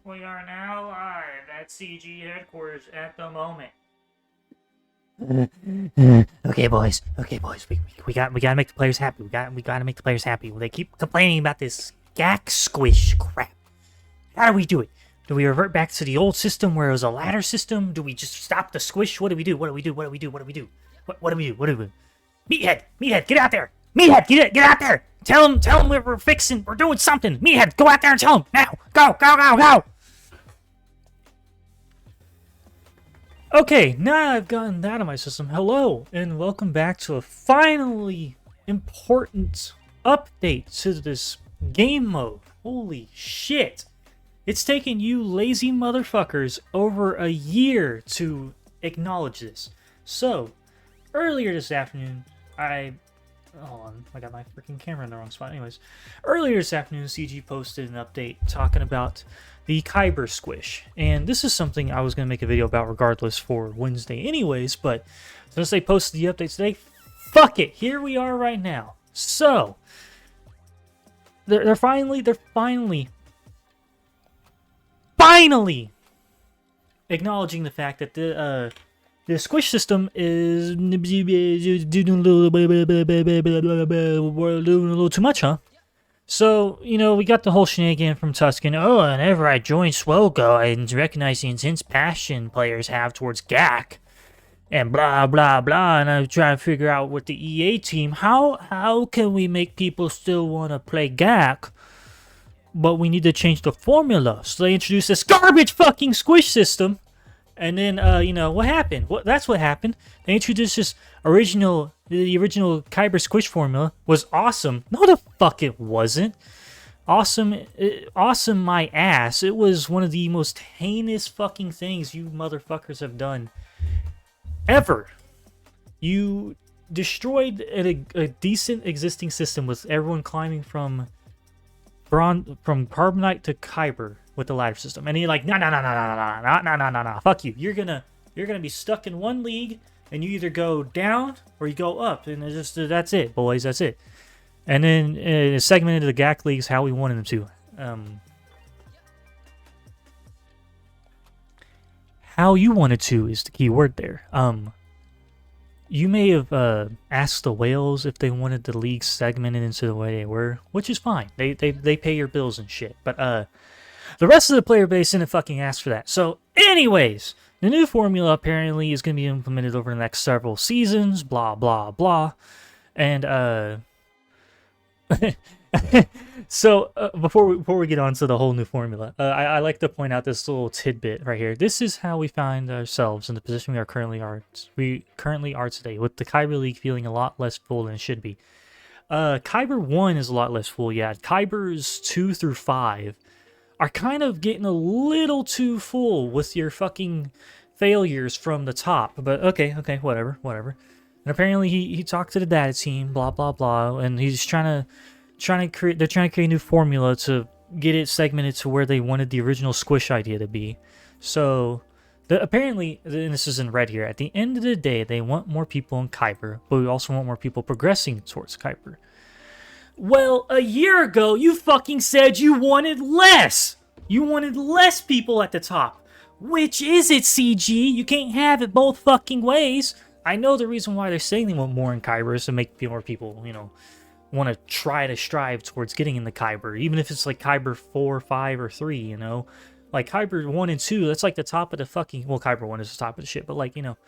We are now live at CG headquarters at the moment. Okay, boys. Okay, boys. We gotta make the players happy. We gotta make the players happy. They keep complaining about this GAC SQUISH crap. How do we do it? Do we revert back to the old system where it was a ladder system? Do we just stop the squish? What do we do? What do we do? What do we do? What do we do? What do we do? What do we do? Meathead, get out there! Meathead, get out there! Tell him we're fixing, we're doing something. Meathead, go out there and tell him now. Go! Okay, now I've gotten that out of my system. Hello, and welcome back to a finally important update to this game mode. Holy shit. It's taken you lazy motherfuckers over a year to acknowledge this. So, earlier this afternoon, hold on, I got my freaking camera in the wrong spot. Anyways, earlier this afternoon, CG posted an update talking about the Kyber Squish. And this is something I was going to make a video about regardless for Wednesday anyways, but since they posted the update today, fuck it, here we are right now. So, they're finally acknowledging the fact that the squish system is doing a little too much, huh? So, you know, we got the whole shenanigan from Tuscan. Oh, whenever I join Swelgo, I recognize the intense passion players have towards GAC. And blah, blah, blah. And I'm trying to figure out with the EA team, how can we make people still want to play GAC? But we need to change the formula. So they introduced this garbage fucking squish system. And then, you know, what happened? That's what happened. They introduced this the original Kyber Squish formula was awesome. No, the fuck it wasn't. Awesome my ass. It was one of the most heinous fucking things you motherfuckers have done ever. You destroyed a decent existing system with everyone climbing from Carbonite to Kyber with the ladder system, and you're like, no, fuck you. You're gonna be stuck in one league, and you either go down or you go up, and it's just that's it, boys. That's it. And then segmented the GAC leagues how we wanted them to. How you wanted to is the key word there. You may have asked the whales if they wanted the league segmented into the way they were, which is fine. They pay your bills and shit. But the rest of the player base didn't fucking ask for that. So, anyways, the new formula apparently is going to be implemented over the next several seasons. Blah blah blah, and so before we get on to the whole new formula, I like to point out this little tidbit right here. This is how we find ourselves in the position we currently are today, with the Kyber League feeling a lot less full than it should be. Kyber 1 is a lot less full, yeah. Kybers 2 through 5 are kind of getting a little too full with your fucking failures from the top. But okay, whatever. And apparently he talked to the data team, blah blah blah, and he's trying to create a new formula to get it segmented to where they wanted the original squish idea to be. So apparently, and this is in red here, at the end of the day, they want more people in Kyber, but we also want more people progressing towards Kyber. Well, a year ago, you fucking said you wanted less! You wanted less people at the top. Which is it, CG? You can't have it both fucking ways. I know the reason why they're saying they want more in Kyber is to make more people, you know, want to try to strive towards getting in the Kyber. Even if it's like Kyber 4, 5, or 3, you know? Like Kyber 1 and 2, that's like the top of the fucking... Well, Kyber 1 is the top of the shit, but like, you know...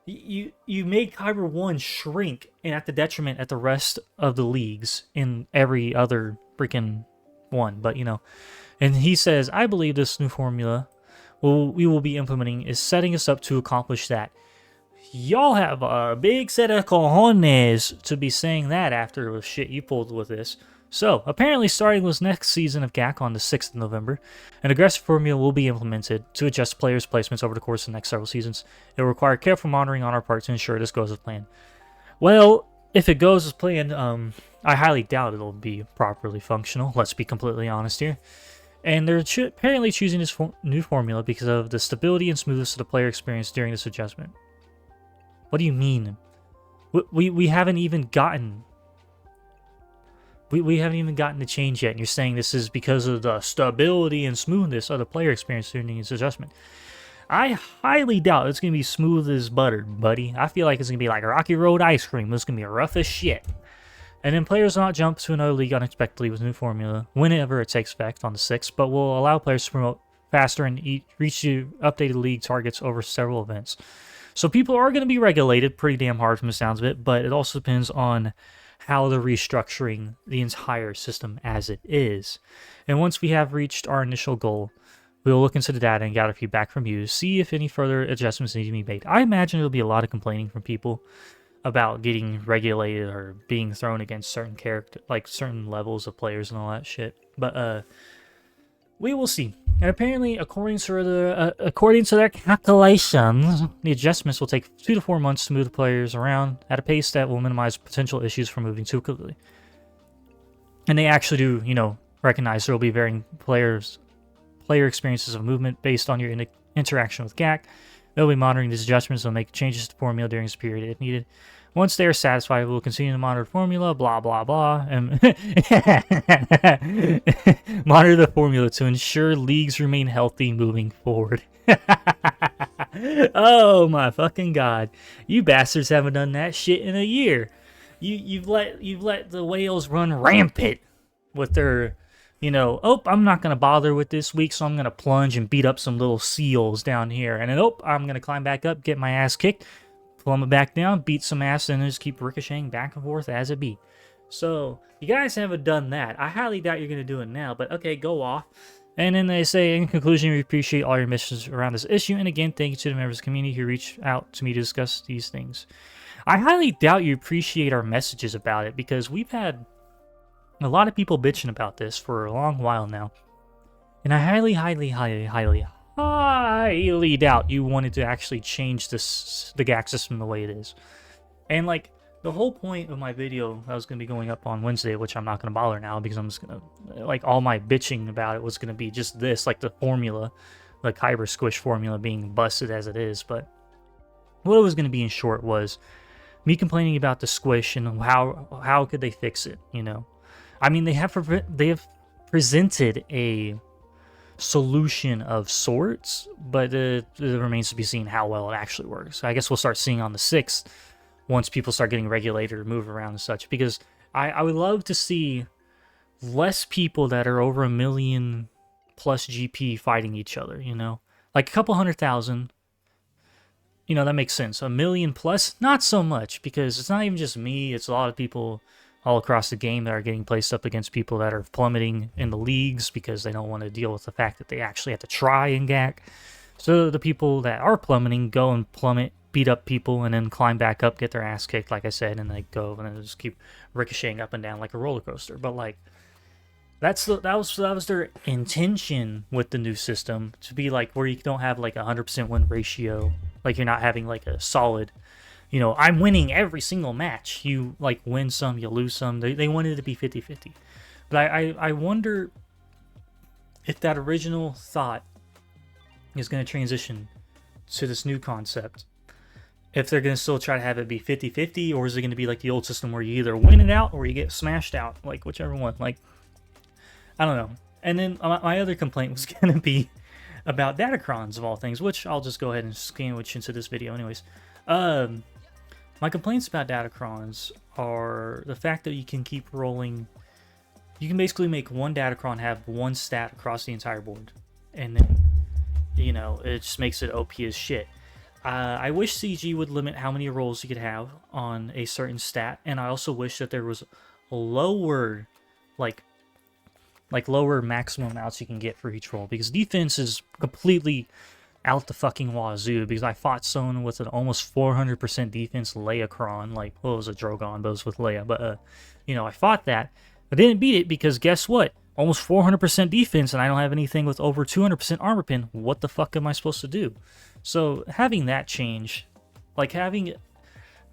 You made Kyber 1 shrink and at the detriment at the rest of the leagues in every other freaking one. But, you know, and he says, I believe this new formula we will be implementing is setting us up to accomplish that. Y'all have a big set of cojones to be saying that after the shit you pulled with this. So, apparently starting with next season of GAC on the 6th of November, an aggressive formula will be implemented to adjust players' placements over the course of the next several seasons. It will require careful monitoring on our part to ensure this goes as planned. Well, if it goes as planned, I highly doubt it'll be properly functional, let's be completely honest here. And they're apparently choosing this new formula because of the stability and smoothness of the player experience during this adjustment. What do you mean? We haven't even gotten We haven't even gotten the change yet, and you're saying this is because of the stability and smoothness of the player experience during its adjustment. I highly doubt it's going to be smooth as butter, buddy. I feel like it's going to be like Rocky Road ice cream. It's going to be rough as shit. And then players will not jump to another league unexpectedly with new formula whenever it takes effect on the 6th, but will allow players to promote faster and reach the updated league targets over several events. So people are going to be regulated pretty damn hard from the sounds of it, but it also depends on how they're restructuring the entire system as it is. And once we have reached our initial goal, we'll look into the data and gather feedback from you, see if any further adjustments need to be made. I imagine there'll be a lot of complaining from people about getting regulated or being thrown against certain certain levels of players and all that shit. But we will see. And apparently, according to their calculations, the adjustments will take 2 to 4 months to move the players around at a pace that will minimize potential issues from moving too quickly. And they actually do, recognize there will be varying player experiences of movement based on your interaction with GAC. They'll be monitoring these adjustments and make changes to the formula during this period if needed. Once they are satisfied, we'll continue to monitor formula, blah, blah, blah, and monitor the formula to ensure leagues remain healthy moving forward. Oh my fucking god. You bastards haven't done that shit in a year. You've let the whales run rampant with their, oh, I'm not going to bother with this week, so I'm going to plunge and beat up some little seals down here. And then, oh, I'm going to climb back up, get my ass kicked, plummet back down, beat some ass, and just keep ricocheting back and forth as it be. So, you guys haven't done that. I highly doubt you're going to do it now, but okay, go off. And then they say, in conclusion, we appreciate all your missions around this issue. And again, thank you to the members of the community who reached out to me to discuss these things. I highly doubt you appreciate our messages about it, because we've had a lot of people bitching about this for a long while now. And I highly doubt you wanted to actually change the GAC system the way it is. And like, the whole point of my video that was going to be going up on Wednesday, which I'm not going to bother now because I'm just going to, like, all my bitching about it was going to be just this, like the formula, the Kyber SQUISH formula being busted as it is. But what it was going to be in short was me complaining about the SQUISH and how could they fix it, I mean, they have presented a solution of sorts, but it remains to be seen how well it actually works. I guess we'll start seeing on the 6th once people start getting regulated or move around and such, because I would love to see less people that are over 1 million plus GP fighting each other, like a couple 100,000. That makes sense. 1 million plus, not so much, because it's not even just me, it's a lot of people all across the game that are getting placed up against people that are plummeting in the leagues because they don't want to deal with the fact that they actually have to try in GAC. So the people that are plummeting go and plummet, beat up people, and then climb back up, get their ass kicked, like I said, and they go and they just keep ricocheting up and down like a roller coaster. But like, that was their intention with the new system, to be like where you don't have like 100% win ratio, like you're not having like a solid, I'm winning every single match. You like win some, you lose some. They wanted it to be 50-50. But I wonder if that original thought is going to transition to this new concept. If they're going to still try to have it be 50-50, or is it going to be like the old system where you either win it out or you get smashed out, like whichever one. Like, I don't know. And then my other complaint was going to be about Datacrons of all things, which I'll just go ahead and sandwich into this video anyways. My complaints about Datacrons are the fact that you can keep rolling. You can basically make one Datacron have one stat across the entire board, and then, it just makes it OP as shit. I wish CG would limit how many rolls you could have on a certain stat, and I also wish that there was lower, like lower maximum amounts you can get for each roll, because defense is completely out the fucking wazoo, because I fought someone with an almost 400% defense Leia-cron, like, well, it was a Drogon, but it was with Leia, but, I fought that. I didn't beat it because guess what? Almost 400% defense, and I don't have anything with over 200% armor pin. What the fuck am I supposed to do? So, having that change, like having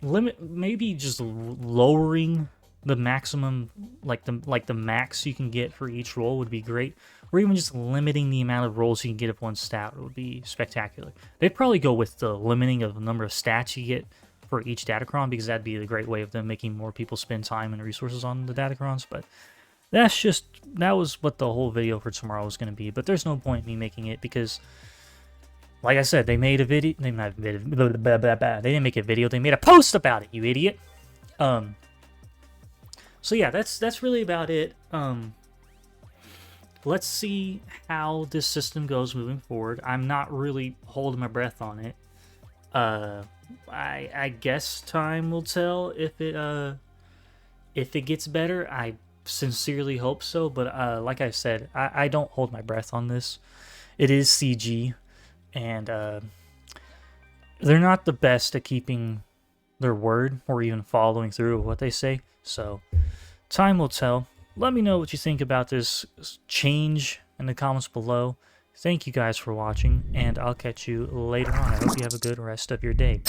maybe just lowering the maximum, like the max you can get for each roll would be great. Or even just limiting the amount of rolls you can get of one stat would be spectacular. They'd probably go with the limiting of the number of stats you get for each Datacron, because that'd be a great way of them making more people spend time and resources on the Datacrons. But that was what the whole video for tomorrow was going to be, but there's no point in me making it because, like I said, they made a video. They didn't make a video. They made a post about it. You idiot. So yeah, that's really about it. Let's see how this system goes moving forward. I'm not really holding my breath on it. I guess time will tell if it gets better. I sincerely hope so, but like I said, I don't hold my breath on this. It is CG, and they're not the best at keeping their word or even following through with what they say. So time will tell. Let me know what you think about this change in the comments below. Thank you guys for watching, and I'll catch you later on. I hope you have a good rest of your day.